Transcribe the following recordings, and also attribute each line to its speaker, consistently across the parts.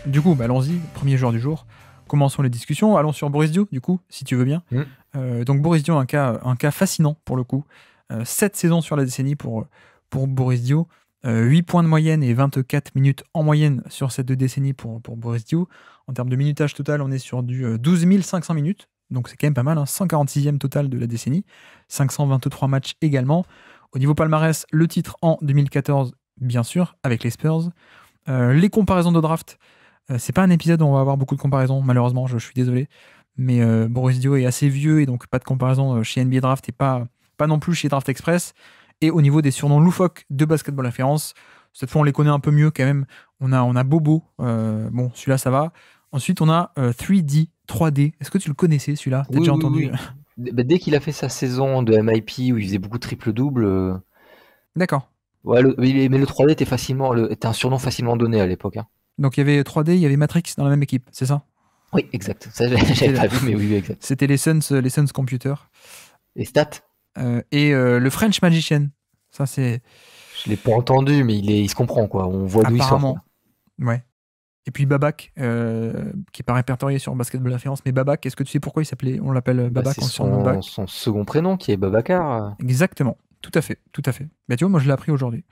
Speaker 1: Du coup, allons-y, premier joueur du jour. Commençons les discussions. Allons sur Boris Dio, du coup, si tu veux bien. Donc Boris Dio, un cas fascinant pour le coup. 7 saisons sur la décennie pour Boris Dio. 8 points de moyenne et 24 minutes en moyenne sur cette 2 décennies pour Boris Dio. En termes de minutage total, on est sur du 12 500 minutes. Donc c'est quand même pas mal, 146e total de la décennie. 523 matchs également. Au niveau palmarès, le titre en 2014, bien sûr, avec les Spurs. Les comparaisons de draft, c'est pas un épisode où on va avoir beaucoup de comparaisons, malheureusement, je suis désolé. Mais Boris Dio est assez vieux et donc pas de comparaison chez NBA Draft et pas non plus chez Draft Express. Et au niveau des surnoms loufoques de Basketball Référence, cette fois on les connaît un peu mieux quand même. On a Bobo, bon celui-là ça va. Ensuite on a 3D. Est-ce que tu le connaissais celui-là? T'as déjà entendu?
Speaker 2: Oui. Dès qu'il a fait sa saison de MIP où il faisait beaucoup de triple-double.
Speaker 1: D'accord.
Speaker 2: Ouais, mais le 3D était un surnom facilement donné à l'époque.
Speaker 1: Donc il y avait 3D, il y avait Matrix dans la même équipe, c'est ça?
Speaker 2: Oui, exact. Ça, j'avais pas vu, mais oui, exact.
Speaker 1: C'était les Suns Computer.
Speaker 2: Les stats.
Speaker 1: Et le French Magician. Ça, c'est.
Speaker 2: Je l'ai pas entendu, mais il se comprend, quoi. On voit d'où il sort.
Speaker 1: Apparemment. Ouais. Et puis Babac, qui est pas répertorié sur Basketball Référence, mais Babac, est-ce que tu sais pourquoi on l'appelle Babac
Speaker 2: c'est son second prénom qui est Babacar.
Speaker 1: Exactement. Tout à fait. Bah, tu vois, moi je l'ai appris aujourd'hui.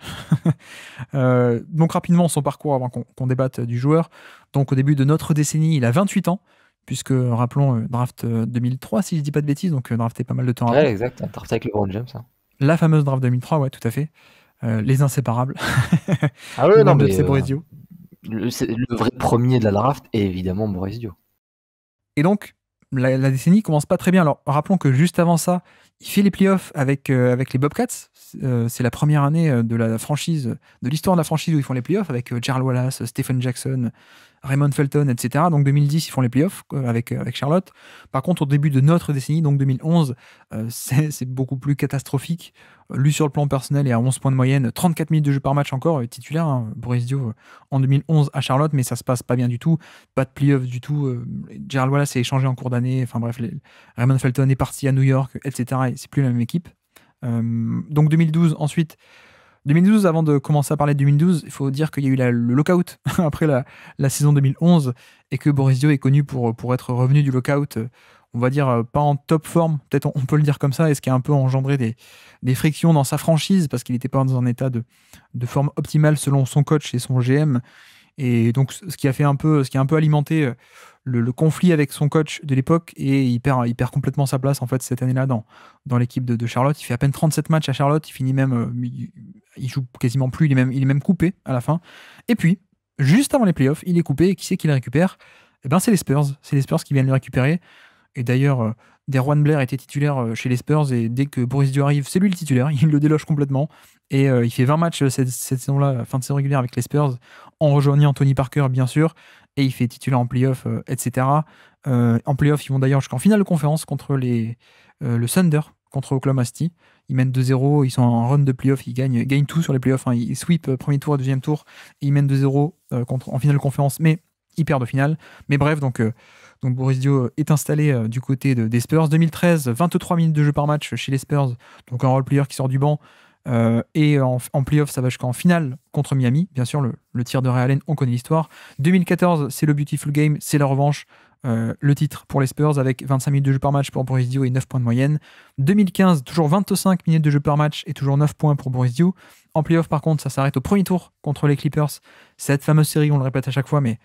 Speaker 1: Donc rapidement, son parcours avant qu'on débatte du joueur. Donc au début de notre décennie, il a 28 ans, puisque, rappelons, draft 2003, si je dis pas de bêtises, donc drafté pas mal de temps avant.
Speaker 2: Ouais, exact, un draft avec LeBron James. Hein.
Speaker 1: La fameuse draft 2003, ouais, tout à fait. Les inséparables.
Speaker 2: Ah ouais, non, mais
Speaker 1: c'est Boris Dio.
Speaker 2: Le vrai premier de la draft est évidemment Boris Dio.
Speaker 1: Et donc, la décennie commence pas très bien. Alors, rappelons que juste avant ça, il fait les playoffs avec les Bobcats. C'est la première année de l'histoire de la franchise où ils font les playoffs avec Gerald Wallace, Stephen Jackson, Raymond Felton, etc. Donc 2010, ils font les playoffs avec Charlotte. Par contre, au début de notre décennie, donc 2011, c'est beaucoup plus catastrophique. Lui, sur le plan personnel, est à 11 points de moyenne, 34 minutes de jeu par match encore, titulaire, Boris Dio, en 2011 à Charlotte, mais ça se passe pas bien du tout. Pas de playoffs du tout. Gerald Wallace est échangé en cours d'année. Enfin bref, Raymond Felton est parti à New York, etc. Et c'est plus la même équipe. Donc 2012, ensuite. 2012, avant de commencer à parler de 2012, il faut dire qu'il y a eu le lockout après la saison 2011 et que Boris Dio est connu pour être revenu du lockout, on va dire, pas en top forme, peut-être on peut le dire comme ça, et ce qui a un peu engendré des frictions dans sa franchise parce qu'il n'était pas dans un état de forme optimale selon son coach et son GM. Et donc, ce qui a un peu alimenté le conflit avec son coach de l'époque, et il perd complètement sa place en fait cette année-là dans l'équipe de Charlotte. Il fait à peine 37 matchs à Charlotte, il finit même, il joue quasiment plus, il est même coupé à la fin. Et puis, juste avant les playoffs, il est coupé, et qui c'est qui le récupère? Eh ben, c'est les Spurs qui viennent le récupérer. Et d'ailleurs, Derwan Blair était titulaire chez les Spurs, et dès que Boris Dio arrive, c'est lui le titulaire, il le déloge complètement. Et il fait 20 matchs cette saison-là, fin de saison régulière avec les Spurs, en rejoignant Tony Parker, bien sûr, et il fait titulaire en playoff, etc. En playoff, ils vont d'ailleurs jusqu'en finale de conférence contre le Thunder, contre Oklahoma City. Ils mènent 2-0, ils sont en run de playoff, ils gagnent tout sur les playoffs. Hein. Ils sweep premier tour, deuxième tour, et ils mènent 2-0 en finale de conférence, mais ils perdent au final. Mais bref, donc Boris Dio est installé du côté des Spurs. 2013, 23 minutes de jeu par match chez les Spurs, donc un role player qui sort du banc. Et en playoff, ça va jusqu'en finale contre Miami. Bien sûr, le tir de Ray Allen, on connaît l'histoire. 2014, c'est le Beautiful Game, c'est la revanche. Le titre pour les Spurs avec 25 minutes de jeu par match pour Boris Dio et 9 points de moyenne. 2015, toujours 25 minutes de jeu par match et toujours 9 points pour Boris Dio. En playoff, par contre, ça s'arrête au premier tour contre les Clippers. Cette fameuse série, on le répète à chaque fois, mais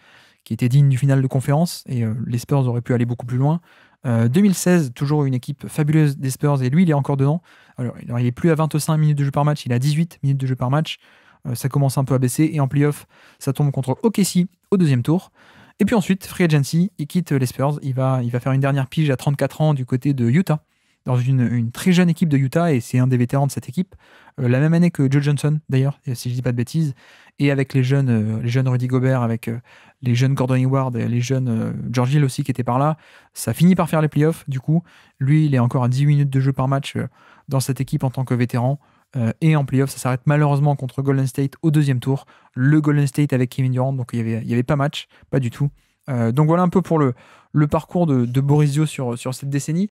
Speaker 1: qui était digne du final de conférence, et les Spurs auraient pu aller beaucoup plus loin. 2016, toujours une équipe fabuleuse des Spurs, et lui, il est encore dedans. Alors, il est plus à 25 minutes de jeu par match, il a 18 minutes de jeu par match. Ça commence un peu à baisser, et en playoff, ça tombe contre OKC au deuxième tour. Et puis ensuite, free agency, il quitte les Spurs, il va faire une dernière pige à 34 ans du côté de Utah, dans une très jeune équipe de Utah, et c'est un des vétérans de cette équipe, la même année que Joe Johnson d'ailleurs, si je dis pas de bêtises, et avec les jeunes Rudy Gobert, avec les jeunes Gordon Hayward, et les jeunes George Hill aussi qui étaient par là. Ça finit par faire les playoffs, du coup. Lui, il est encore à 18 minutes de jeu par match dans cette équipe en tant que vétéran. Et en playoff, ça s'arrête malheureusement contre Golden State au deuxième tour. Le Golden State avec Kevin Durant, donc il y avait pas match, pas du tout. Donc voilà un peu pour le parcours de Boris Dio sur cette décennie.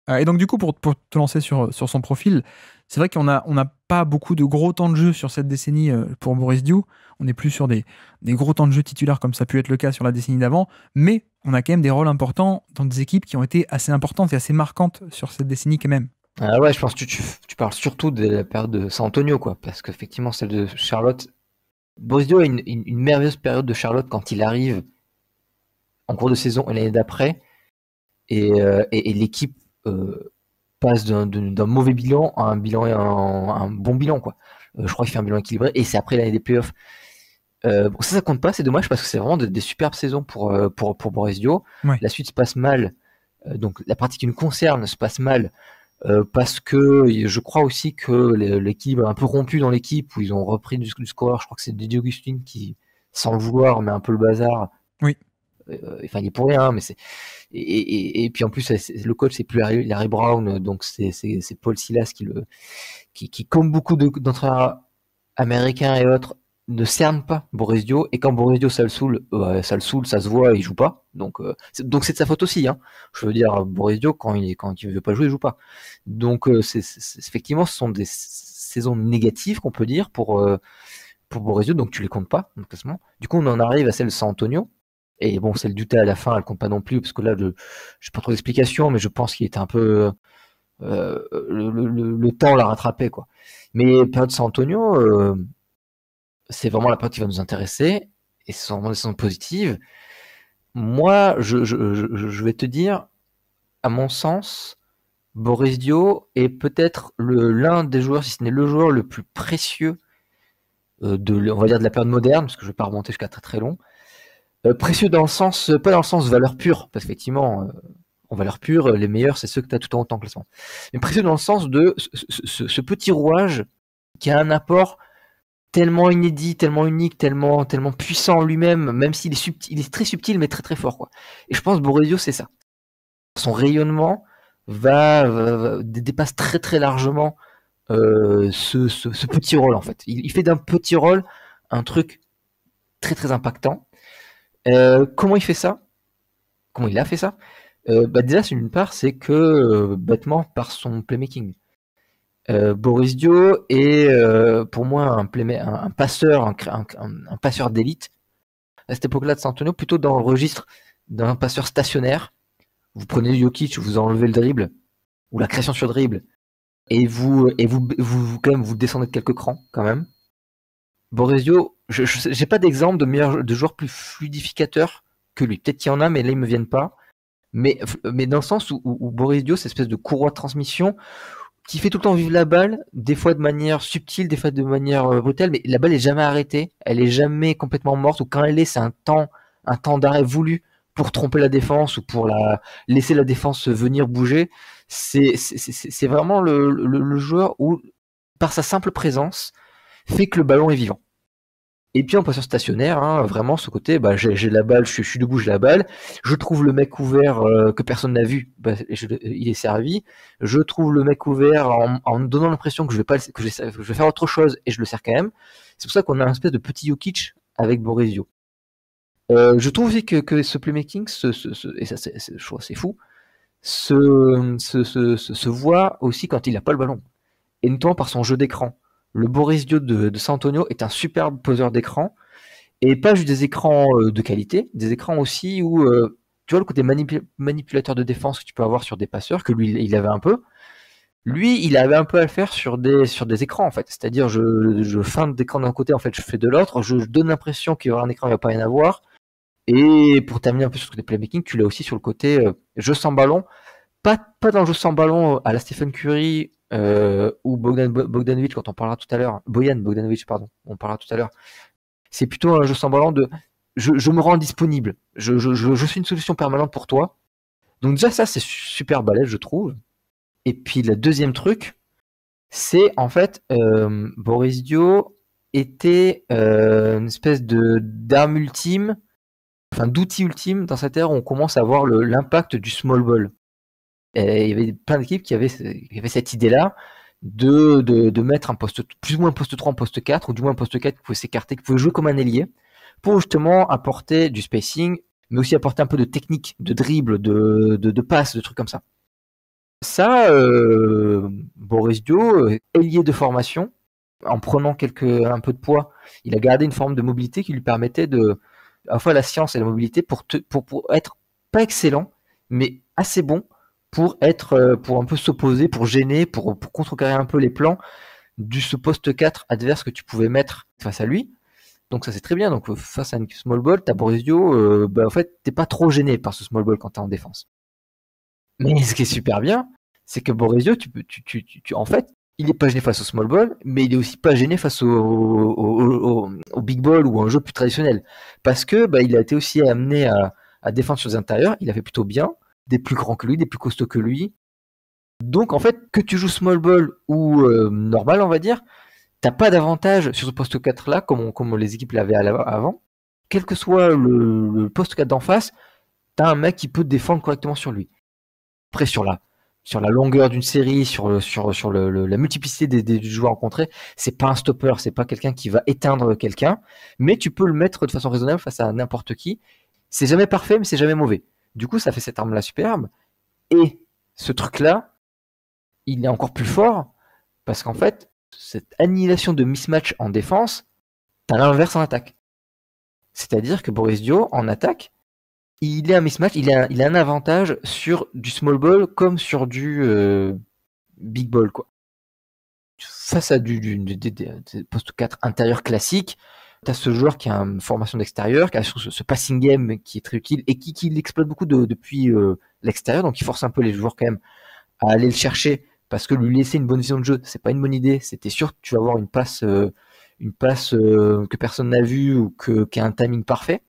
Speaker 1: Et donc, du coup, pour te lancer sur son profil, c'est vrai on n'a pas beaucoup de gros temps de jeu sur cette décennie pour Boris Diaw. On est plus sur des gros temps de jeu titulaires comme ça a pu être le cas sur la décennie d'avant, mais on a quand même des rôles importants dans des équipes qui ont été assez importantes et assez marquantes sur cette décennie quand même.
Speaker 2: Ah ouais, je pense que tu parles surtout de la période de San Antonio, quoi, parce qu'effectivement, celle de Charlotte, Boris Diaw a une merveilleuse période de Charlotte quand il arrive en cours de saison et l'année d'après, et l'équipe passe d'un mauvais bilan à un bon bilan, quoi. Je crois qu'il fait un bilan équilibré, et c'est après l'année des playoffs. Bon, ça compte pas, c'est dommage parce que c'est vraiment des superbes saisons pour Boris Diaw.
Speaker 1: Ouais.
Speaker 2: La suite se passe mal, donc la partie qui nous concerne se passe mal parce que je crois aussi que l'équilibre est un peu rompu dans l'équipe où ils ont repris du score. Je crois que c'est Didier Augustin qui, sans le vouloir, met un peu le bazar.
Speaker 1: Oui.
Speaker 2: Enfin, il est pour rien, mais c'est et puis en plus le coach c'est plus Larry Brown, donc c'est Paul Silas qui comme beaucoup d'entraîneurs américains et autres ne cerne pas Boris Diaw, et quand Boris Diaw ça le saoule, ça se voit, il joue pas. Donc c'est de sa faute aussi, hein. Je veux dire, Boris Diaw quand il veut pas jouer, il joue pas. Donc effectivement, ce sont des saisons négatives qu'on peut dire pour Boris Diaw, donc tu les comptes pas dans le classement. Du coup, on en arrive à celle de San Antonio. Et bon, celle d'Utah à la fin, elle compte pas non plus, parce que là, j'ai pas trop d'explications, mais je pense qu'il était un peu le temps l'a rattrapé, quoi. Mais période San Antonio, c'est vraiment la période qui va nous intéresser, et ce sont vraiment des saisons positives. Moi, je vais te dire, à mon sens, Boris Diaw est peut-être l'un des joueurs, si ce n'est le joueur le plus précieux on va dire de la période moderne, parce que je vais pas remonter jusqu'à très très long. Précieux dans le sens, pas dans le sens valeur pure, parce qu'effectivement, en valeur pure, les meilleurs, c'est ceux que tu as tout en haut en classement. Mais précieux dans le sens de ce petit rouage qui a un apport tellement inédit, tellement unique, tellement puissant en lui-même, même s'il est subtil, il est très subtil, mais très très fort, quoi. Et je pense Boris Diaw, c'est ça. Son rayonnement dépasse très très largement ce petit rôle, en fait. Il fait d'un petit rôle un truc très très impactant. Comment il fait ça? Comment il a fait ça? Déjà, d'une part, c'est que bêtement par son playmaking. Boris Diaw est pour moi un passeur, un passeur d'élite. À cette époque-là de San Antonio, plutôt dans le registre d'un passeur stationnaire. Vous prenez Jokic, vous enlevez le dribble ou la création sur dribble, et vous quand même vous descendez de quelques crans quand même. Boris Diaw, j'ai pas d'exemple de joueur plus fluidificateur que lui. Peut-être qu'il y en a, mais là ils me viennent pas. Mais dans le sens où Boris Diaw, c'est une espèce de courroie de transmission qui fait tout le temps vivre la balle, des fois de manière subtile, des fois de manière brutale, mais la balle est jamais arrêtée, elle est jamais complètement morte, ou quand elle est, c'est un temps d'arrêt voulu pour tromper la défense ou pour laisser la défense venir bouger. C'est vraiment le joueur où, par sa simple présence, fait que le ballon est vivant. Et puis en passant stationnaire, hein, vraiment ce côté, j'ai la balle, je suis debout, j'ai la balle, je trouve le mec ouvert que personne n'a vu, il est servi. Je trouve le mec ouvert en me donnant l'impression que je vais faire autre chose, et je le sers quand même. C'est pour ça qu'on a un espèce de petit Jokic avec Boris Diaw. Je trouve aussi que ce playmaking, et ça je trouve c'est fou, se voit aussi quand il n'a pas le ballon, et notamment par son jeu d'écran. Le Boris Diaw de San Antonio est un superbe poseur d'écran, et pas juste des écrans de qualité, des écrans aussi où tu vois le côté manipulateur de défense que tu peux avoir sur des passeurs, que lui il avait un peu. Lui, il avait un peu à le faire sur des écrans, en fait. C'est-à-dire, je feinte d'écran d'un côté, en fait, je fais de l'autre, je donne l'impression qu'il y aura un écran, il n'y va pas rien avoir. Et pour terminer un peu sur le côté playmaking, tu l'as aussi sur le côté jeu sans ballon. Pas dans le jeu sans ballon à la Stephen Curry ou Bogdanovic, quand on parlera tout à l'heure. Bojan Bogdanovic, pardon, on parlera tout à l'heure. C'est plutôt un jeu sans ballon de je me rends disponible. Je suis une solution permanente pour toi. Donc déjà, ça, c'est super balèze, je trouve. Et puis, le deuxième truc, c'est en fait, Boris Diaw était une espèce d'arme ultime, enfin d'outil ultime dans cette ère où on commence à voir l'impact du small ball. Et il y avait plein d'équipes qui avaient cette idée-là de mettre un poste, plus ou moins un poste 3, un poste 4, ou du moins un poste 4 qui pouvait s'écarter, qui pouvait jouer comme un ailier, pour justement apporter du spacing, mais aussi apporter un peu de technique, de dribble, de passe, de trucs comme ça. Ça, Boris Dio, ailier de formation, en prenant un peu de poids, il a gardé une forme de mobilité qui lui permettait à la fois la science et la mobilité pour être pas excellent, mais assez bon pour un peu s'opposer, pour gêner, pour contrecarrer un peu les plans ce poste 4 adverse que tu pouvais mettre face à lui. Donc ça c'est très bien. Donc face à une small ball, t'as Boris Dio, en fait t'es pas trop gêné par ce small ball quand t'es en défense. Mais ce qui est super bien, c'est que Boris Dio, en fait, il est pas gêné face au small ball, mais il est aussi pas gêné face au big ball ou à un jeu plus traditionnel. Parce que il a été aussi amené à défendre sur les intérieurs, il a fait plutôt bien, des plus grands que lui, des plus costauds que lui. Donc en fait, que tu joues small ball ou normal, on va dire, t'as pas d'avantage sur ce poste 4 là, comme les équipes l'avaient avant. Quel que soit le poste 4 d'en face, t'as un mec qui peut défendre correctement sur lui. Après, sur la longueur d'une série, sur la multiplicité des joueurs rencontrés, c'est pas un stopper, c'est pas quelqu'un qui va éteindre quelqu'un, mais tu peux le mettre de façon raisonnable face à n'importe qui. C'est jamais parfait, mais c'est jamais mauvais. Du coup, ça fait cette arme-là superbe. Et ce truc-là, il est encore plus fort parce qu'en fait, cette annihilation de mismatch en défense, t'as l'inverse en attaque. C'est-à-dire que Boris Dio, en attaque, il est un mismatch, il a un avantage sur du small ball comme sur du big ball, quoi. Face à des poste 4 intérieur classique, tu as ce joueur qui a une formation d'extérieur, qui a ce passing game qui est très utile et qui l'exploite beaucoup depuis l'extérieur, donc il force un peu les joueurs quand même à aller le chercher parce que lui laisser une bonne vision de jeu, c'est pas une bonne idée. C'était sûr que tu vas avoir une passe que personne n'a vue ou qui a un timing parfait.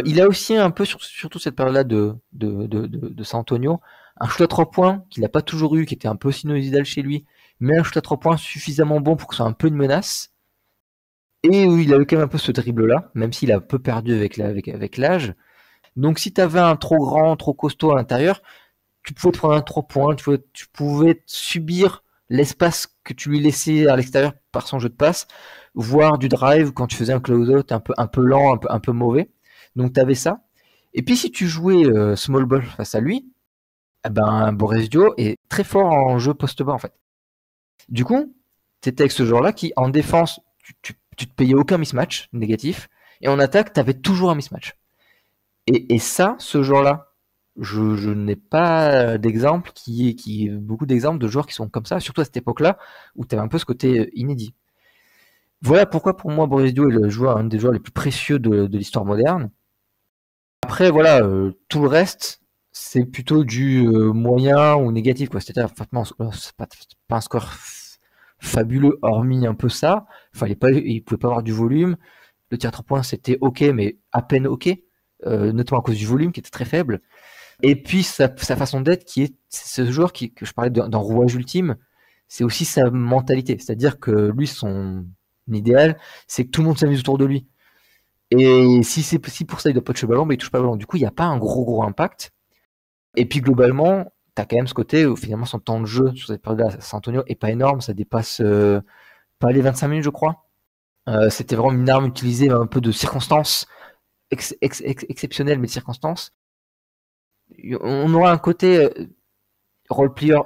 Speaker 2: Il a aussi un peu, surtout cette période-là de San Antonio, un shoot à 3 points qu'il n'a pas toujours eu, qui était un peu sinusoïdal chez lui, mais un shoot à 3 points suffisamment bon pour que ce soit un peu une menace. Et où il a eu quand même un peu ce dribble-là, même s'il a un peu perdu avec l'âge. Donc si tu avais un trop grand, trop costaud à l'intérieur, tu pouvais te prendre un 3 points, tu pouvais subir l'espace que tu lui laissais à l'extérieur par son jeu de passe, voire du drive quand tu faisais un close-out un peu lent, un peu mauvais. Donc tu avais ça. Et puis si tu jouais small ball face à lui, Boris Dio est très fort en jeu post-bas en fait. Du coup, tu étais avec ce joueur-là qui, en défense, tu te payais aucun mismatch négatif, et en attaque, tu avais toujours un mismatch. Et ça, ce joueur-là, je n'ai pas d'exemple beaucoup d'exemples de joueurs qui sont comme ça, surtout à cette époque-là, où tu avais un peu ce côté inédit. Voilà pourquoi pour moi Boris Dio est un des joueurs les plus précieux de l'histoire moderne. Après, voilà, tout le reste, c'est plutôt du moyen ou négatif, quoi. C'est-à-dire, c'est pas un score fabuleux, hormis un peu ça. Il pouvait pas avoir du volume. Le tir à 3 points, c'était ok, mais à peine ok, notamment à cause du volume qui était très faible. Et puis sa façon d'être, c'est ce joueur que je parlais d'un rouage ultime, c'est aussi sa mentalité. C'est-à-dire que lui, son idéal, c'est que tout le monde s'amuse autour de lui. Et si pour ça il doit pas toucher le ballon, il touche pas le ballon. Du coup, il n'y a pas un gros impact. Et puis globalement, t'as quand même ce côté où finalement son temps de jeu sur cette période-là, San Antonio est pas énorme, ça dépasse pas les 25 minutes, je crois. C'était vraiment une arme utilisée un peu de circonstances exceptionnelles, mais de circonstances. On aura un côté role player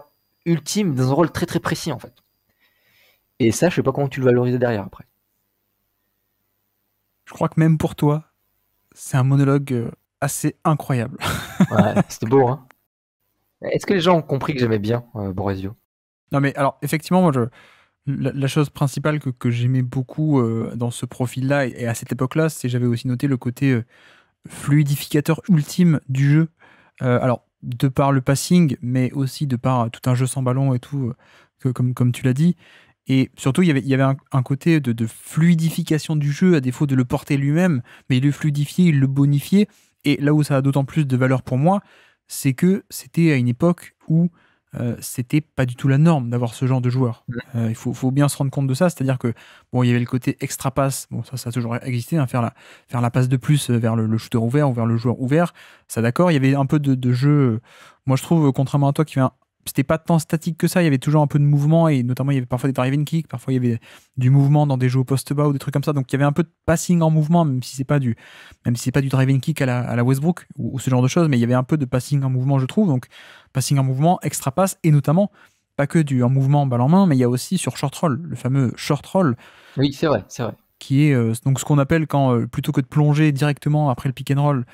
Speaker 2: ultime dans un rôle très très précis en fait. Et ça, je sais pas comment tu le valorises derrière après.
Speaker 1: Je crois que même pour toi, c'est un monologue assez incroyable.
Speaker 2: Ouais, c'était beau, hein. Est-ce que les gens ont compris que j'aimais bien Boris Dio?
Speaker 1: Non mais alors, effectivement, moi, la chose principale que j'aimais beaucoup dans ce profil-là et à cette époque-là, c'est j'avais aussi noté le côté fluidificateur ultime du jeu. Alors, de par le passing, mais aussi de par tout un jeu sans ballon et tout, comme tu l'as dit. Et surtout, il y avait un côté de fluidification du jeu, à défaut de le porter lui-même, mais il le fluidifiait, il le bonifiait. Et là où ça a d'autant plus de valeur pour moi, c'est que c'était à une époque où c'était pas du tout la norme d'avoir ce genre de joueur. Il faut bien se rendre compte de ça, c'est-à-dire que bon, il y avait le côté extra passe, bon ça a toujours existé, hein, faire la passe de plus vers le shooter ouvert ou vers le joueur ouvert, ça d'accord. Il y avait un peu de jeu, moi je trouve, contrairement à toi, qui avait c'était pas tant statique que ça, il y avait toujours un peu de mouvement, et notamment il y avait parfois des drive and kick, parfois il y avait du mouvement dans des jeux au poste bas ou des trucs comme ça, donc il y avait un peu de passing en mouvement, même si c'est pas du drive and kick à la Westbrook ou ce genre de choses, mais il y avait un peu de passing en mouvement, je trouve. Donc passing en mouvement, extra pass, et notamment pas que du en mouvement balle en main, mais il y a aussi sur short roll, le fameux short roll.
Speaker 2: Oui, c'est vrai, c'est vrai.
Speaker 1: Qui est donc ce qu'on appelle quand plutôt que de plonger directement après le pick and roll,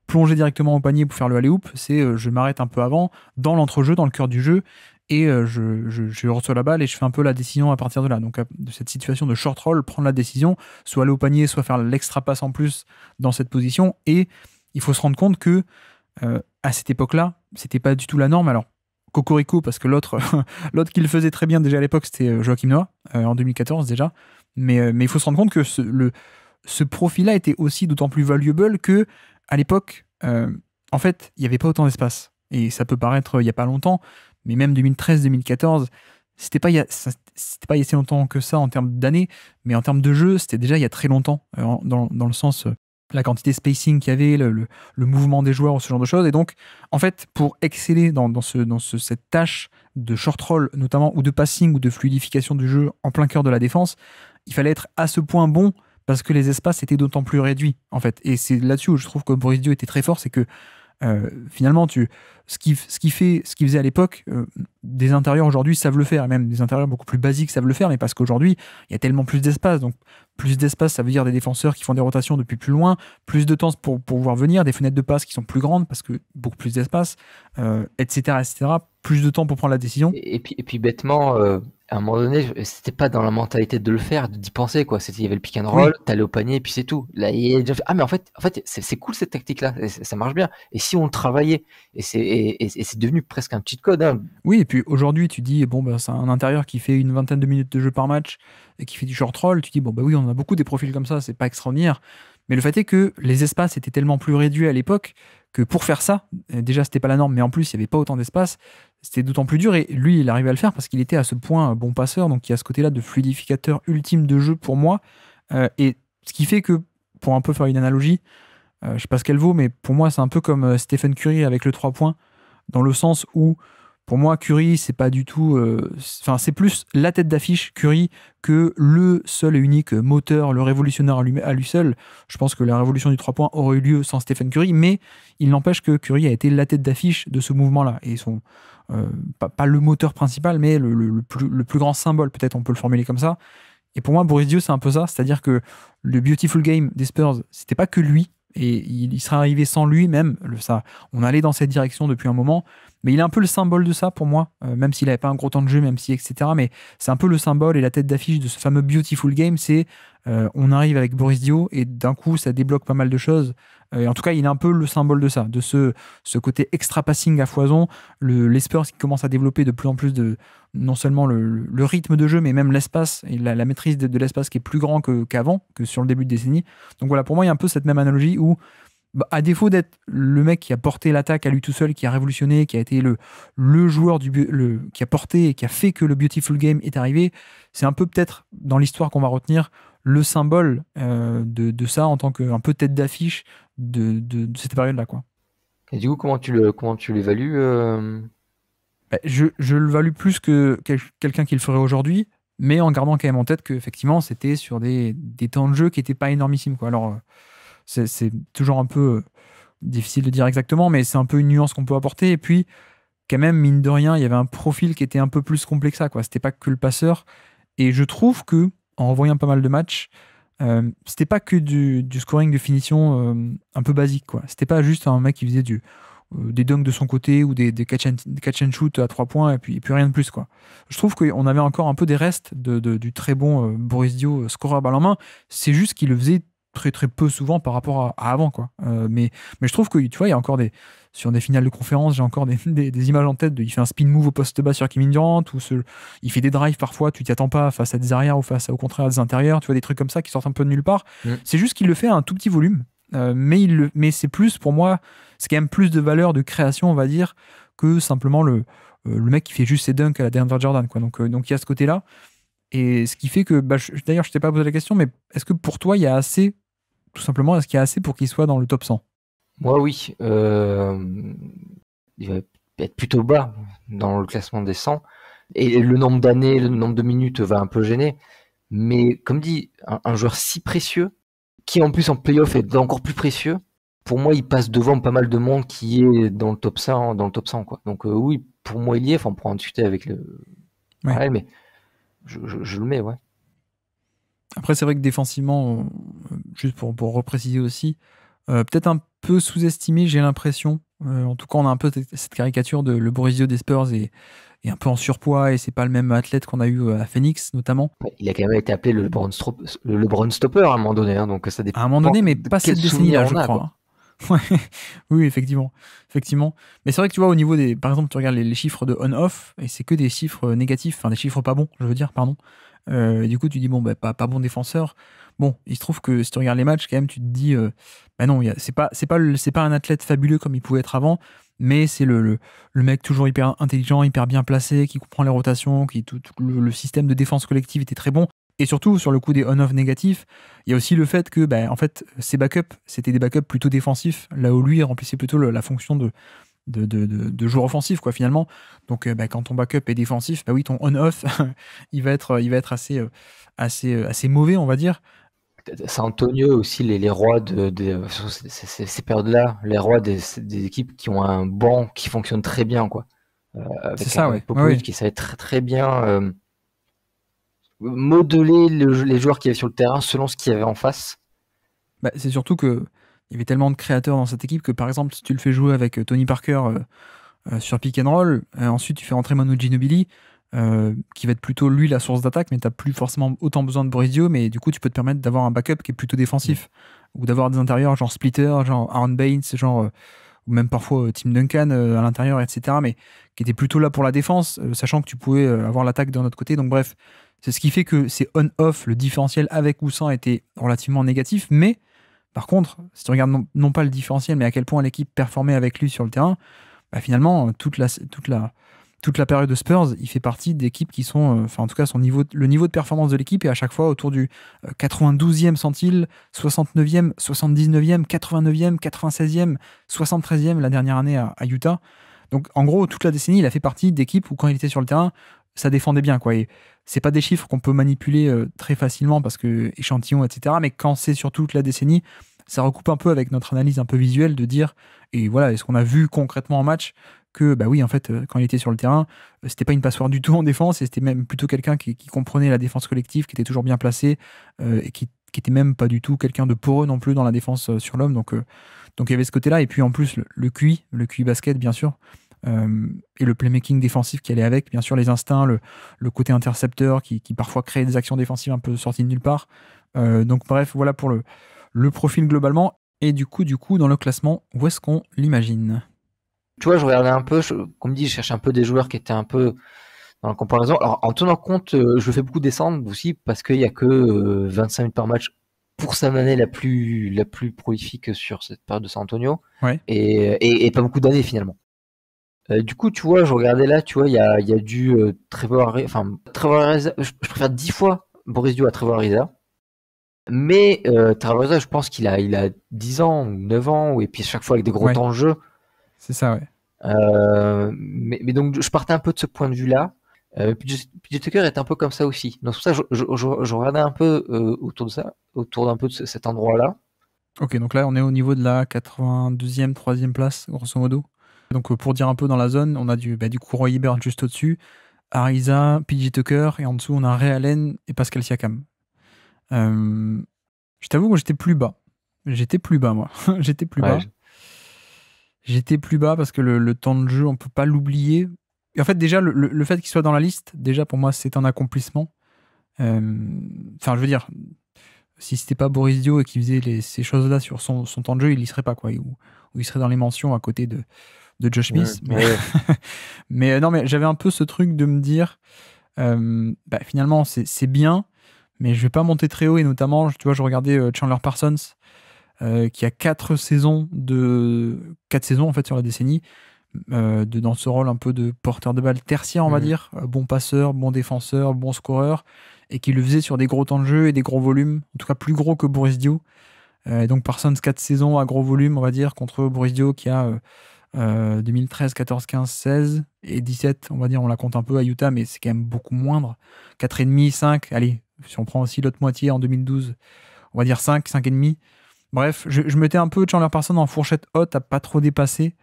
Speaker 1: plonger directement au panier pour faire le alley-oop, c'est je m'arrête un peu avant, dans l'entrejeu, dans le cœur du jeu, et je reçois la balle et je fais un peu la décision à partir de là. Donc de cette situation de short roll, prendre la décision, soit aller au panier, soit faire l'extra passe en plus dans cette position. Et il faut se rendre compte que à cette époque-là, c'était pas du tout la norme. Alors Cocorico, parce que l'autre qui le faisait très bien déjà à l'époque, c'était Joachim Noah, en 2014 déjà. Mais il faut se rendre compte que ce profil-là était aussi d'autant plus valuable que à l'époque, en fait, il n'y avait pas autant d'espace. Et ça peut paraître il n'y a pas longtemps, mais même 2013-2014, c'était pas il y a si longtemps que ça en termes d'années, mais en termes de jeu, c'était déjà il y a très longtemps, dans le sens la quantité de spacing qu'il y avait, le mouvement des joueurs, ce genre de choses. Et donc, en fait, pour exceller dans cette tâche de short roll, notamment, ou de passing, ou de fluidification du jeu en plein cœur de la défense, il fallait être à ce point bon parce que les espaces étaient d'autant plus réduits, en fait. Et c'est là-dessus où je trouve que Boris Dio était très fort, c'est que finalement, ce qu'il faisait à l'époque, des intérieurs aujourd'hui savent le faire, et même des intérieurs beaucoup plus basiques savent le faire, mais parce qu'aujourd'hui, il y a tellement plus d'espace. Donc, plus d'espace, ça veut dire des défenseurs qui font des rotations depuis plus loin, plus de temps pour pouvoir venir, des fenêtres de passe qui sont plus grandes parce que beaucoup plus d'espace, etc., etc. Plus de temps pour prendre la décision.
Speaker 2: Et puis bêtement, à un moment donné, c'était pas dans la mentalité de le faire, d'y penser, quoi. Il y avait le pick and roll, t'allais au panier, et puis c'est tout. Là, il a déjà fait, ah, mais en fait, c'est cool cette tactique-là, ça marche bien. Et si on le travaillait, et c'est devenu presque un cheat code, hein.
Speaker 1: Oui, et puis aujourd'hui, tu dis, bon, bah, c'est un intérieur qui fait une vingtaine de minutes de jeu par match et qui fait du short roll. Tu dis, bon, bah oui, on a beaucoup des profils comme ça, c'est pas extraordinaire. Mais le fait est que les espaces étaient tellement plus réduits à l'époque que pour faire ça, déjà, c'était pas la norme, mais en plus, il n'y avait pas autant d'espace. C'était d'autant plus dur, et lui, il arrivait à le faire parce qu'il était à ce point bon passeur. Donc, il y a ce côté-là de fluidificateur ultime de jeu pour moi. Et ce qui fait que, pour un peu faire une analogie, je sais pas ce qu'elle vaut, mais pour moi, c'est un peu comme Stephen Curry avec le 3 points, dans le sens où, pour moi, Curry, c'est pas du tout. Enfin, c'est plus la tête d'affiche, Curry, que le seul et unique moteur, le révolutionnaire à lui seul. Je pense que la révolution du 3 points aurait eu lieu sans Stephen Curry, mais il n'empêche que Curry a été la tête d'affiche de ce mouvement-là. Et pas le moteur principal, mais le plus grand symbole, peut-être on peut le formuler comme ça. Et pour moi, Boris Dio, c'est un peu ça. C'est-à-dire que le Beautiful Game des Spurs, c'était pas que lui. Et il serait arrivé sans lui même. On allait dans cette direction depuis un moment. Mais il est un peu le symbole de ça pour moi, même s'il n'avait pas un gros temps de jeu, même si, etc. Mais c'est un peu le symbole et la tête d'affiche de ce fameux Beautiful Game. C'est on arrive avec Boris Dio et d'un coup, ça débloque pas mal de choses. Et en tout cas, il est un peu le symbole de ça, de ce côté extra passing à foison. Les Spurs qui commencent à développer de plus en plus non seulement le rythme de jeu, mais même l'espace et la maîtrise de l'espace qui est plus grand qu'avant, que sur le début de décennie. Donc voilà, pour moi, il y a un peu cette même analogie où, bah, à défaut d'être le mec qui a porté l'attaque à lui tout seul, qui a révolutionné, qui a été le joueur qui a porté et qui a fait que le Beautiful Game est arrivé, c'est un peu peut-être dans l'histoire qu'on va retenir le symbole de ça en tant qu'un peu tête d'affiche de cette période-là, quoi.
Speaker 2: Et du coup, comment tu l'évalues
Speaker 1: Bah, je le value plus que quelqu'un qui le ferait aujourd'hui, mais en gardant quand même en tête qu'effectivement, c'était sur des temps de jeu qui n'étaient pas énormissimes, quoi. Alors, c'est toujours un peu difficile de dire exactement, mais c'est un peu une nuance qu'on peut apporter. Et puis, quand même, mine de rien, il y avait un profil qui était un peu plus complet que ça, quoi. C'était pas que le passeur. Et je trouve que, en revoyant pas mal de matchs, c'était pas que du scoring de finition un peu basique, quoi. C'était pas juste un mec qui faisait des dunks de son côté ou des catch and shoot à 3 points et puis rien de plus, quoi. Je trouve qu'on avait encore un peu des restes du très bon Boris Dio, scoreur balle en main. C'est juste qu'il le faisait très très peu souvent par rapport à avant, quoi. Mais je trouve que, tu vois, il y a encore sur des finales de conférence, j'ai encore des images en tête il fait un spin move au poste bas sur Kevin Durant, ou il fait des drives parfois, tu t'y attends pas face à des arrières ou face au contraire à des intérieurs, tu vois, des trucs comme ça qui sortent un peu de nulle part. C'est juste qu'il le fait à un tout petit volume, mais c'est plus, pour moi, c'est quand même plus de valeur de création, on va dire, que simplement le mec qui fait juste ses dunks à la DeAndre Jordan, quoi. Donc il y a ce côté-là. Et ce qui fait que, bah, d'ailleurs, je t'ai pas posé la question, mais est-ce que pour toi, il y a assez, tout simplement, est-ce qu'il y a assez pour qu'il soit dans le top 100?
Speaker 2: Moi, oui. être plutôt bas dans le classement des 100. Et le nombre d'années, le nombre de minutes va un peu gêner. Mais comme dit, un joueur si précieux, qui en plus en playoff est encore plus précieux, pour moi, il passe devant pas mal de monde qui est dans le top 100, quoi. Donc oui, pour moi, il y est. Enfin, on pourra en discuter avec le.
Speaker 1: Ouais.
Speaker 2: Ouais, mais je le mets, ouais.
Speaker 1: Après, c'est vrai que défensivement, juste pour repréciser aussi, peut-être un peu sous-estimé, j'ai l'impression. En tout cas, on a un peu cette caricature de le Borussia des Spurs est un peu en surpoids et c'est pas le même athlète qu'on a eu à Phoenix, notamment.
Speaker 2: Ouais, il a quand même été appelé le LeBron Stopper à un moment donné, hein, donc ça dépend
Speaker 1: À un moment donné, mais
Speaker 2: de
Speaker 1: pas
Speaker 2: quel
Speaker 1: cette décennie-là,
Speaker 2: souvenir
Speaker 1: je
Speaker 2: on a,
Speaker 1: crois.
Speaker 2: quoi.
Speaker 1: Hein. Ouais. Oui, effectivement. Mais c'est vrai que tu vois, au niveau des. Par exemple, tu regardes les chiffres de on-off, et c'est que des chiffres négatifs, enfin des chiffres pas bons, je veux dire, pardon. Et du coup, tu dis, bon, bah, pas bon défenseur. Bon, il se trouve que si tu regardes les matchs, quand même, tu te dis, bah non, c'est pas un athlète fabuleux comme il pouvait être avant, mais c'est le mec toujours hyper intelligent, hyper bien placé, qui comprend les rotations, tout le système de défense collective était très bon. Et surtout, sur le coup des on-off négatifs, il y a aussi le fait que, en fait, ses backups, c'était des backups plutôt défensifs, là où lui, il remplissait plutôt la fonction de joueur offensif, quoi, finalement. Donc, quand ton backup est défensif, oui, ton on-off, il va être assez mauvais, on va dire.
Speaker 2: San Antonio aussi, les rois sur ces périodes-là, les rois des équipes qui ont un banc qui fonctionne très bien, quoi.
Speaker 1: C'est ça, ouais.
Speaker 2: Avec Popovic qui savait très, très bien modeler les joueurs qui avaient sur le terrain selon ce qu'il y avait en face.
Speaker 1: C'est surtout que il y avait tellement de créateurs dans cette équipe que, par exemple, si tu le fais jouer avec Tony Parker sur pick and roll, ensuite tu fais rentrer Manu Ginobili, qui va être plutôt lui la source d'attaque, mais tu n'as plus forcément autant besoin de Boris Dio, mais du coup tu peux te permettre d'avoir un backup qui est plutôt défensif, ou d'avoir des intérieurs genre Splitter, genre Aaron Baines, genre, ou même parfois Tim Duncan à l'intérieur, etc., mais qui était plutôt là pour la défense, sachant que tu pouvais avoir l'attaque de notre côté. Donc bref, c'est ce qui fait que c'est on-off, le différentiel avec ou sans était relativement négatif, mais par contre, si tu regardes non pas le différentiel, mais à quel point l'équipe performait avec lui sur le terrain, finalement, toute la période de Spurs, il fait partie d'équipes qui sont, enfin en tout cas, le niveau de performance de l'équipe est à chaque fois autour du 92e centile, 69e, 79e, 89e, 96e, 73e la dernière année à Utah. Donc en gros, toute la décennie, il a fait partie d'équipes où quand il était sur le terrain, ça défendait bien, quoi. Et c'est pas des chiffres qu'on peut manipuler très facilement parce que échantillon, etc. Mais quand c'est sur toute la décennie, ça recoupe un peu avec notre analyse un peu visuelle de dire, et voilà, est-ce qu'on a vu concrètement en match que, oui, en fait, quand il était sur le terrain, c'était pas une passoire du tout en défense, et c'était même plutôt quelqu'un qui comprenait la défense collective, qui était toujours bien placé, et qui était même pas du tout quelqu'un de poreux non plus dans la défense sur l'homme. Donc il y avait ce côté-là, et puis en plus, le QI basket, bien sûr, et le playmaking défensif qui allait avec, bien sûr, les instincts, le côté intercepteur qui parfois crée des actions défensives un peu sorties de nulle part. Donc bref, voilà pour le profil globalement. Et du coup, dans le classement, où est-ce qu'on l'imagine?
Speaker 2: Tu vois, je regardais un peu, comme dit, je cherche un peu des joueurs qui étaient un peu dans la comparaison. Alors, en tenant compte, je le fais beaucoup descendre aussi parce qu'il n'y a que 25 minutes par match pour sa année la plus prolifique sur cette période de San Antonio.
Speaker 1: Ouais.
Speaker 2: Et pas beaucoup d'années finalement. Du coup, tu vois, je regardais là, tu vois, il y a du Trevor Ariza, je préfère 10 fois Boris Dio à Trevor Ariza. Mais Trevor Ariza, je pense qu'il a 10 ans ou 9 ans, et puis à chaque fois avec des gros temps de jeu.
Speaker 1: C'est ça, ouais.
Speaker 2: Mais donc, je partais un peu de ce point de vue-là. PJ Tucker est un peu comme ça aussi. Donc, c'est pour ça que je regardais un peu autour d'un peu de cet endroit-là.
Speaker 1: Ok, donc là, on est au niveau de la 92e, 3e place, grosso modo. Donc, pour dire un peu dans la zone, on a du coup Roy Hibbert juste au-dessus, Ariza, PJ Tucker, et en dessous, on a Ray Allen et Pascal Siakam. Je t'avoue que j'étais plus bas. J'étais plus bas, moi. J'étais plus bas. J'étais plus bas parce que le temps de jeu, on peut pas l'oublier. Et en fait, déjà, le fait qu'il soit dans la liste, déjà, pour moi, c'est un accomplissement. Enfin, je veux dire, si c'était pas Boris Dio et qu'il faisait ces choses-là sur son temps de jeu, il y serait pas, quoi. Ou il serait dans les mentions à côté de Josh Smith. Mais non, mais j'avais un peu ce truc de me dire, finalement, c'est bien, mais je vais pas monter très haut. Et notamment, tu vois, je regardais Chandler Parsons, qui a 4 saisons en fait sur la décennie, dans ce rôle un peu de porteur de balle tertiaire, on va dire, bon passeur, bon défenseur, bon scoreur, et qui le faisait sur des gros temps de jeu et des gros volumes, en tout cas plus gros que Boris Dio. Donc Parsons 4 saisons à gros volume, on va dire, contre Boris Dio qui a 2013, 14, 15, 16 et 17, on va dire, on la compte un peu à Utah, mais c'est quand même beaucoup moindre. 4,5, 5, allez, si on prend aussi l'autre moitié en 2012, on va dire 5, 5,5. Bref, je mettais un peu Chandler Parsons en fourchette haute à pas trop dépasser,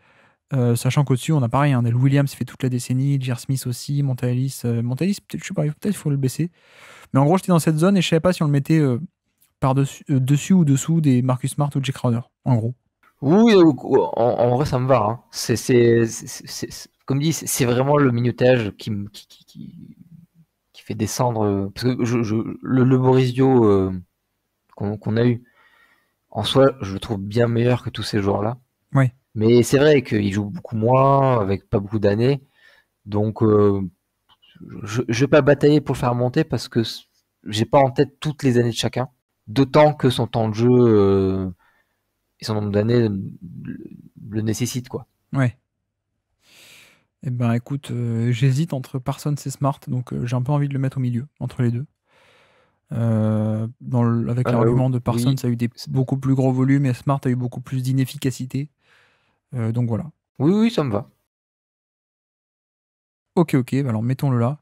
Speaker 1: sachant qu'au-dessus, on a pareil, hein, Nell Williams fait toute la décennie, J.R. Smith aussi, Monta Ellis, peut-être, je sais pas, peut-être il faut le baisser. Mais en gros, j'étais dans cette zone et je savais pas si on le mettait par-dessus, dessus ou dessous des Marcus Smart ou Jake Crowder, en gros.
Speaker 2: Oui, en vrai, ça me va. Hein. Comme dit, c'est vraiment le minutage qui fait descendre. Parce que le Boris Dio qu'on a eu, en soi, je le trouve bien meilleur que tous ces joueurs-là.
Speaker 1: Ouais.
Speaker 2: Mais c'est vrai qu'il joue beaucoup moins, avec pas beaucoup d'années. Donc, je vais pas batailler pour le faire monter parce que j'ai pas en tête toutes les années de chacun. D'autant que son temps de jeu et son nombre d'années le nécessitent, quoi.
Speaker 1: Ouais. Eh ben écoute, j'hésite entre Parsons et Smart, donc j'ai un peu envie de le mettre au milieu, entre les deux. Avec l'argument de Parsons,
Speaker 2: Oui.
Speaker 1: ça a eu beaucoup plus gros volumes et Smart a eu beaucoup plus d'inefficacité. Donc voilà.
Speaker 2: Oui, ça me va.
Speaker 1: Ok, bah alors mettons-le là.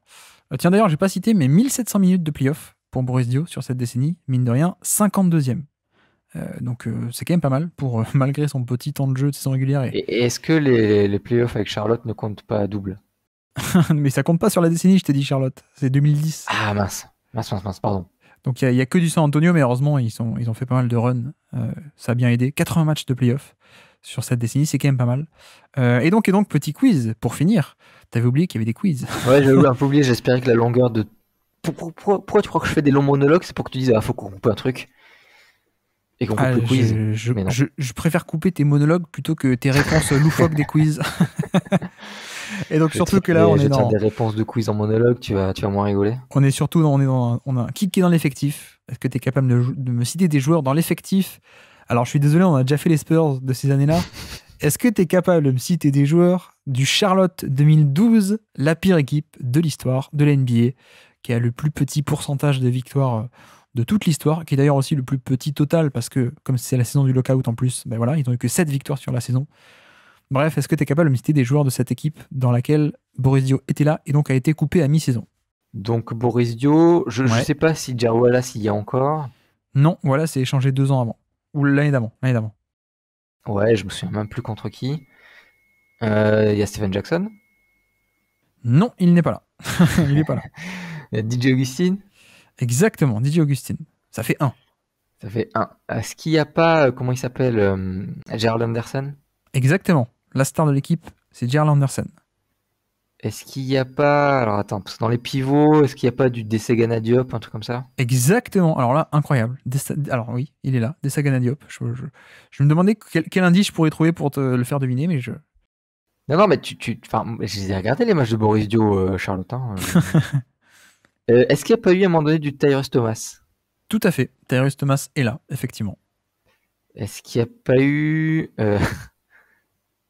Speaker 1: Tiens d'ailleurs, j'ai pas cité, mais 1700 minutes de playoff pour Boris Dio sur cette décennie, mine de rien, 52e. Donc c'est quand même pas mal pour malgré son petit temps de jeu de saison régulière.
Speaker 2: Et est-ce que les playoffs avec Charlotte ne comptent pas à double?
Speaker 1: Mais ça compte pas sur la décennie, je t'ai dit Charlotte. C'est 2010.
Speaker 2: Ah mince, pardon.
Speaker 1: Donc il y a que du San Antonio, mais heureusement ils ont fait pas mal de runs. Ça a bien aidé. 80 matchs de playoff sur cette décennie, c'est quand même pas mal. Et donc petit quiz pour finir. T'avais oublié qu'il y avait des quiz.
Speaker 2: Ouais, j'avais un peu oublié, j'espérais que la longueur de... Pourquoi tu crois que je fais des longs monologues? C'est pour que tu dises, ah, faut qu'on coupe un truc. Et qu'on coupe le quiz. Mais non.
Speaker 1: Je préfère couper tes monologues plutôt que tes réponses loufoques des quiz. Et donc surtout que là, on est dans
Speaker 2: des réponses de quiz en monologue, tu vas moins rigoler.
Speaker 1: On est surtout on a un kick qui est dans l'effectif. Est-ce que tu es capable de me citer des joueurs dans l'effectif? Alors je suis désolé, on a déjà fait les Spurs de ces années-là. Est-ce que tu es capable de me citer des joueurs du Charlotte 2012, la pire équipe de l'histoire de la NBA, qui a le plus petit pourcentage de victoires de toute l'histoire, qui est d'ailleurs aussi le plus petit total, parce que comme c'est la saison du lockout en plus, ben voilà, ils n'ont eu que 7 victoires sur la saison. Bref, est-ce que tu es capable de me citer des joueurs de cette équipe dans laquelle Boris Dio était là et donc a été coupé à mi-saison?
Speaker 2: Donc Boris Dio, je sais pas si Jarrell Wallace y a encore.
Speaker 1: Non, voilà, c'est échangé 2 ans avant. Ou l'année d'avant.
Speaker 2: Ouais, je me souviens même plus contre qui. Il y a Stephen Jackson.
Speaker 1: Non, il n'est pas là. Il n'est pas là.
Speaker 2: Il y a DJ Augustine.
Speaker 1: Exactement, DJ Augustine. Ça fait 1.
Speaker 2: Ça fait 1. Est-ce qu'il n'y a pas, comment il s'appelle, Gerald Anderson?
Speaker 1: Exactement. La star de l'équipe, c'est Gerald Anderson.
Speaker 2: Est-ce qu'il n'y a pas... Alors attends, parce que dans les pivots, est-ce qu'il n'y a pas du Desegana Diop, un truc comme ça?
Speaker 1: Exactement. Alors là, incroyable. Alors oui, il est là, Desagana Diop. Je me demandais quel indice je pourrais trouver pour te le faire deviner, mais je...
Speaker 2: Non, mais enfin, je les ai regardés les matchs de Boris Dio, Charlotte. Est-ce qu'il n'y a pas eu à un moment donné du Tyrese Thomas?
Speaker 1: Tout à fait. Tyrese Thomas est là, effectivement.
Speaker 2: Est-ce qu'il n'y a pas eu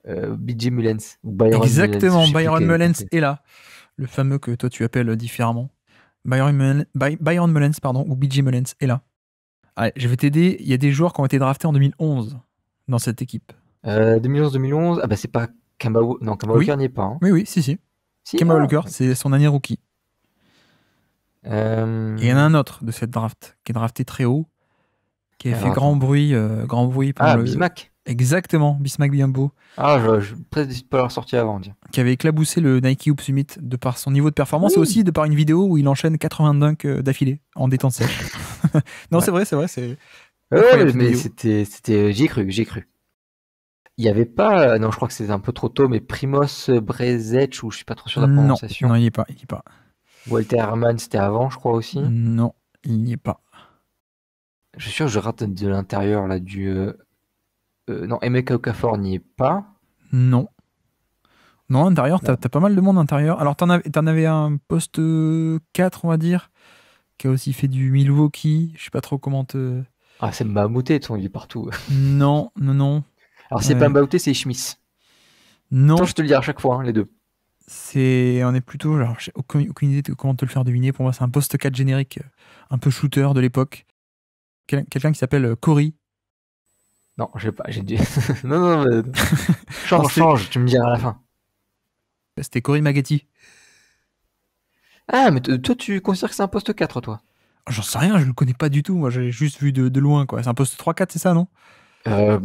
Speaker 2: BJ Mullens ou
Speaker 1: Exactement,
Speaker 2: Mullens,
Speaker 1: Byron Mullens est là. Le fameux que toi tu appelles différemment. Byron Mullens, pardon, ou BJ Mullens est là. Allez, je vais t'aider. Il y a des joueurs qui ont été draftés en 2011 dans cette équipe.
Speaker 2: 2011-2011, ah bah c'est pas Kemba Walker n'y est pas. Hein.
Speaker 1: Oui, si. Kemba Walker, c'est son année rookie. Et il y en a un autre de cette draft qui est drafté très haut, qui a fait grand bruit pendant
Speaker 2: Bismack.
Speaker 1: Exactement, Bismack Biyombo.
Speaker 2: Ah, je presque décide de pas l'avoir sorti avant, dire.
Speaker 1: Qui avait éclabousé le Nike Hoop Summit de par son niveau de performance et aussi de par une vidéo où il enchaîne 80 dunks d'affilée en détente sèche. Non, ouais. c'est vrai.
Speaker 2: Mais c'était, j'y ai cru. Il y avait pas, non, je crois que c'était un peu trop tôt, mais Primoz Brezec, ou je suis pas trop sûr de la prononciation.
Speaker 1: Non, il n'y est pas.
Speaker 2: Walter Herman, c'était avant, je crois aussi.
Speaker 1: Non, il n'y est pas.
Speaker 2: Je suis sûr que je rate de l'intérieur, là, non, Emeka Okafor n'y est pas.
Speaker 1: Non, intérieur, t'as pas mal de monde intérieur. Alors, t'en avais un poste 4, on va dire, qui a aussi fait du Milwaukee. Je sais pas trop comment te...
Speaker 2: Ah, c'est Mbamouté, il est partout.
Speaker 1: Non.
Speaker 2: Alors, c'est pas Mbamouté, c'est Schmiss.
Speaker 1: Non.
Speaker 2: Attends, je te le dis à chaque fois, hein, les deux.
Speaker 1: On est plutôt... Alors, j'ai aucune idée de comment te le faire deviner. Pour moi, c'est un poste 4 générique, un peu shooter de l'époque. Quelqu'un qui s'appelle Corey.
Speaker 2: Non, j'ai pas, j'ai dit. Non, non, mais...
Speaker 1: Non,
Speaker 2: change, tu me diras à la fin.
Speaker 1: c'était Cory Maggette.
Speaker 2: Ah, mais toi, tu considères que c'est un poste 4, toi?
Speaker 1: J'en sais rien, je le connais pas du tout. Moi, j'ai juste vu de loin, quoi. C'est un poste 3-4, c'est ça, non?
Speaker 2: Euh,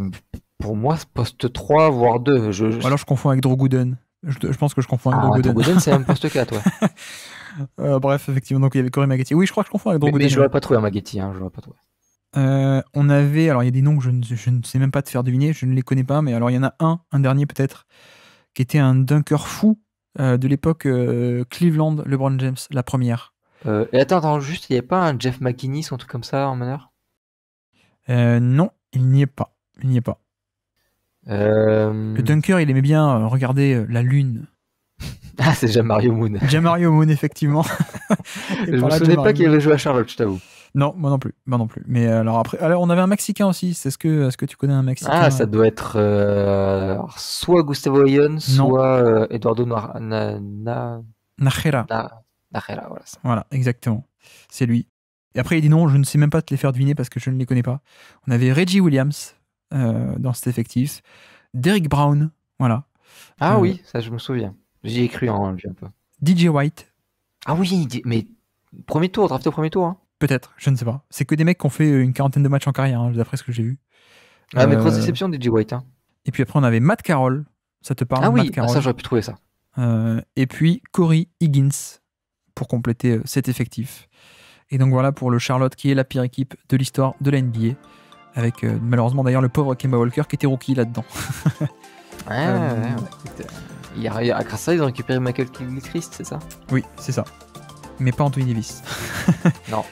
Speaker 2: pour moi, c'est poste 3, voire 2.
Speaker 1: Ou alors je confonds avec Drew Gooden. Je pense que je confonds avec Drew
Speaker 2: Ah,
Speaker 1: Gooden.
Speaker 2: Drogoden, c'est un poste 4, ouais.
Speaker 1: Bref, effectivement, donc il y avait Cory Maggette. Oui, je crois que je confonds avec Drew
Speaker 2: Mais
Speaker 1: Gooden.
Speaker 2: je l'aurais pas trouvé à Maggette, hein, je l'aurais pas trouvé.
Speaker 1: On avait, alors il y a des noms que je ne sais même pas te faire deviner, je ne les connais pas, mais alors il y en a un dernier peut-être, qui était un dunker fou de l'époque Cleveland, LeBron James, la première.
Speaker 2: Et attends, juste, il n'y a pas un Jeff McInnes ou un truc comme ça en meneur?
Speaker 1: Non, il n'y est pas. Il n'y est pas. Le dunker, il aimait bien regarder la lune.
Speaker 2: Ah, c'est déjà Mario Moon.
Speaker 1: Jamario Moon, effectivement.
Speaker 2: Je me souvenais pas qu'il avait joué à Charlotte, je t'avoue.
Speaker 1: Non, moi non plus. Mais alors après, alors on avait un Mexicain aussi. Est-ce que tu connais un Mexicain?
Speaker 2: Ah, ça doit être soit Gustavo Ayón, soit Eduardo
Speaker 1: Najera.
Speaker 2: Najera, voilà.
Speaker 1: Voilà, exactement. C'est lui. Et après, il y a des noms, je ne sais même pas te les faire deviner parce que je ne les connais pas. On avait Reggie Williams dans cet effectif. Derrick Brown, voilà.
Speaker 2: Ah oui, ça je me souviens. J'y ai cru en lui un peu.
Speaker 1: DJ White.
Speaker 2: Ah oui, mais premier tour, drafté au premier tour. Hein.
Speaker 1: Peut-être, je ne sais pas. C'est que des mecs qui ont fait une quarantaine de matchs en carrière, hein, d'après ce que j'ai vu.
Speaker 2: Ah, mais grosse déception, DJ White. Hein.
Speaker 1: Et puis après, on avait Matt Carroll. Ça te parle?
Speaker 2: Ah oui,
Speaker 1: Matt Carroll.
Speaker 2: ça j'aurais pu trouver ça.
Speaker 1: Et puis Corey Higgins pour compléter cet effectif. Et donc voilà pour le Charlotte qui est la pire équipe de l'histoire de la NBA. Avec malheureusement d'ailleurs le pauvre Kemba Walker qui était rookie là-dedans.
Speaker 2: Ouais. Grâce à ça, ils ont récupéré Michael Kidd-Christ, c'est ça?
Speaker 1: Oui, c'est ça. Mais pas Anthony Davis.
Speaker 2: Non.